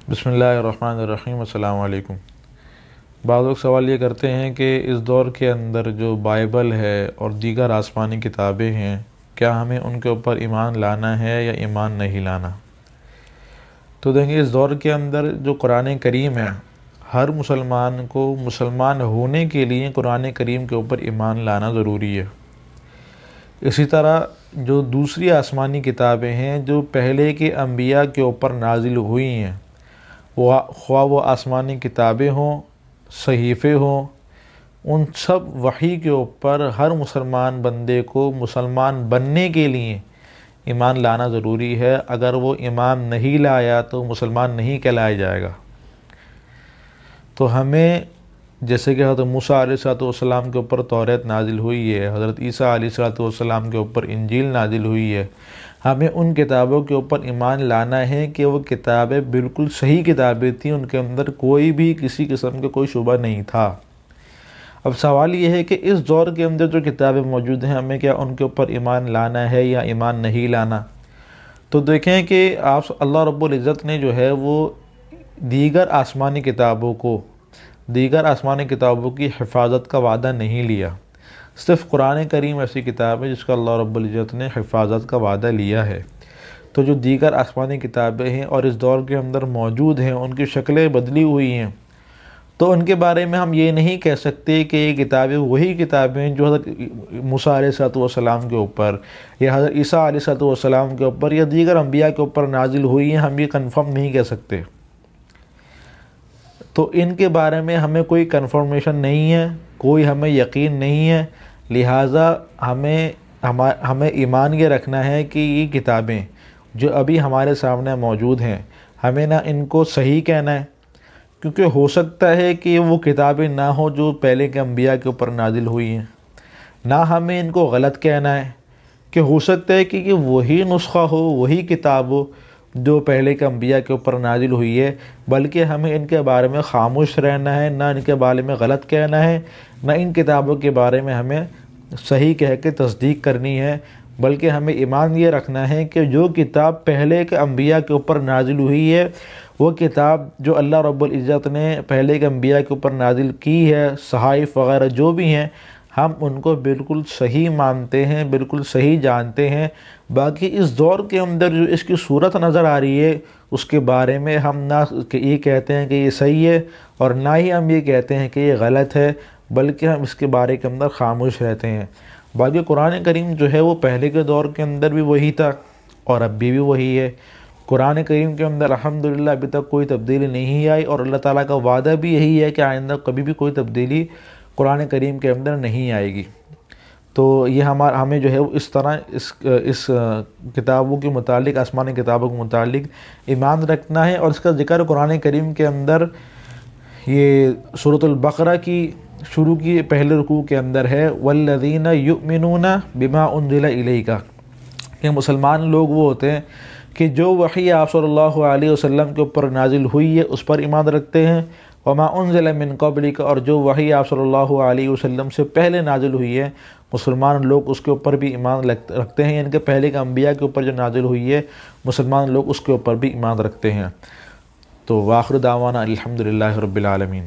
بسم اللہ الرحمن الرحیم۔ السلام علیکم۔ بعض لوگ سوال یہ کرتے ہیں کہ اس دور کے اندر جو بائبل ہے اور دیگر آسمانی کتابیں ہیں، کیا ہمیں ان کے اوپر ایمان لانا ہے یا ایمان نہیں لانا؟ تو دیکھیں، اس دور کے اندر جو قرآن کریم ہے، ہر مسلمان کو مسلمان ہونے کے لیے قرآن کریم کے اوپر ایمان لانا ضروری ہے۔ اسی طرح جو دوسری آسمانی کتابیں ہیں جو پہلے کے انبیاء کے اوپر نازل ہوئی ہیں، خواہ وہ آسمانی کتابیں ہوں، صحیفے ہوں، ان سب وحی کے اوپر ہر مسلمان بندے کو مسلمان بننے کے لیے ایمان لانا ضروری ہے۔ اگر وہ ایمان نہیں لایا تو مسلمان نہیں کہلایا جائے گا۔ تو ہمیں جیسے کہ حضرت موسیٰ علیہ السلام کے اوپر توریت نازل ہوئی ہے، حضرت عیسیٰ علیہ السلام کے اوپر انجیل نازل ہوئی ہے، ہمیں ان کتابوں کے اوپر ایمان لانا ہے کہ وہ کتابیں بالکل صحیح کتابیں تھیں، ان کے اندر کوئی بھی کسی قسم کا کوئی شبہ نہیں تھا۔ اب سوال یہ ہے کہ اس دور کے اندر جو کتابیں موجود ہیں، ہمیں کیا ان کے اوپر ایمان لانا ہے یا ایمان نہیں لانا؟ تو دیکھیں کہ اللہ رب العزت نے جو ہے وہ دیگر آسمانی کتابوں کی حفاظت کا وعدہ نہیں لیا۔ صرف قرآن کریم ایسی کتاب ہے جس کا اللہ رب العزت نے حفاظت کا وعدہ لیا ہے۔ تو جو دیگر آسمانی کتابیں ہیں اور اس دور کے اندر موجود ہیں، ان کی شکلیں بدلی ہوئی ہیں، تو ان کے بارے میں ہم یہ نہیں کہہ سکتے کہ یہ کتابیں وہی کتابیں جو حضرت موسیٰ علیہ السلام کے اوپر یا حضرت عیسیٰ علیہ السلام کے اوپر یا دیگر انبیاء کے اوپر نازل ہوئی ہیں، ہم یہ کنفرم نہیں کہہ سکتے۔ تو ان کے بارے میں ہمیں کوئی کنفرمیشن نہیں ہے، کوئی ہمیں یقین نہیں ہے، لہٰذا ہمیں ایمان یہ رکھنا ہے کہ یہ کتابیں جو ابھی ہمارے سامنے موجود ہیں، ہمیں نہ ان کو صحیح کہنا ہے، کیونکہ ہو سکتا ہے کہ وہ کتابیں نہ ہوں جو پہلے کے انبیاء کے اوپر نازل ہوئی ہیں، نہ ہمیں ان کو غلط کہنا ہے کہ ہو سکتا ہے کہ وہی نسخہ ہو، وہی کتاب ہو جو پہلے کے انبیاء کے اوپر نازل ہوئی ہے، بلکہ ہمیں ان کے بارے میں خاموش رہنا ہے، نہ ان کے بارے میں غلط کہنا ہے، نہ ان کتابوں کے بارے میں ہمیں صحیح کہہ کے تصدیق کرنی ہے، بلکہ ہمیں ایمان یہ رکھنا ہے کہ جو کتاب پہلے کے انبیاء کے اوپر نازل ہوئی ہے، وہ کتاب جو اللہ رب العزت نے پہلے کے انبیاء کے اوپر نازل کی ہے، صحائف وغیرہ جو بھی ہیں، ہم ان کو بالکل صحیح مانتے ہیں، بالکل صحیح جانتے ہیں۔ باقی اس دور کے اندر جو اس کی صورت نظر آ رہی ہے، اس کے بارے میں ہم نہ یہ کہتے ہیں کہ یہ صحیح ہے اور نہ ہی ہم یہ کہتے ہیں کہ یہ غلط ہے، بلکہ ہم اس کے بارے کے اندر خاموش رہتے ہیں۔ باقی قرآن کریم جو ہے وہ پہلے کے دور کے اندر بھی وہی تھا اور اب بھی وہی ہے۔ قرآن کریم کے اندر الحمدللہ ابھی تک کوئی تبدیلی نہیں آئی، اور اللہ تعالیٰ کا وعدہ بھی یہی ہے کہ آئندہ کبھی بھی کوئی تبدیلی قرآن کریم کے اندر نہیں آئے گی۔ تو یہ ہمیں جو ہے اس طرح اس کتابوں کے متعلق، آسمانی کتابوں کے متعلق ایمان رکھنا ہے۔ اور اس کا ذکر قرآن کریم کے اندر یہ سورۃ البقرہ کی شروع کی پہلے رکوع کے اندر ہے، والذین یؤمنون بما انزل الیک، کہ مسلمان لوگ وہ ہوتے ہیں کہ جو وحی آپ صلی اللہ علیہ وسلم کے اوپر نازل ہوئی ہے اس پر ایمان رکھتے ہیں، وما انزل من قبلک، اور جو وحی آپ صلی اللہ علیہ وسلم سے پہلے نازل ہوئی ہے مسلمان لوگ اس کے اوپر بھی ایمان رکھتے ہیں، یعنی کہ پہلے کے انبیاء کے اوپر جو نازل ہوئی ہے مسلمان لوگ اس کے اوپر بھی ایمان رکھتے ہیں۔ تو وآخر دعوانا الحمدللہ رب العالمین۔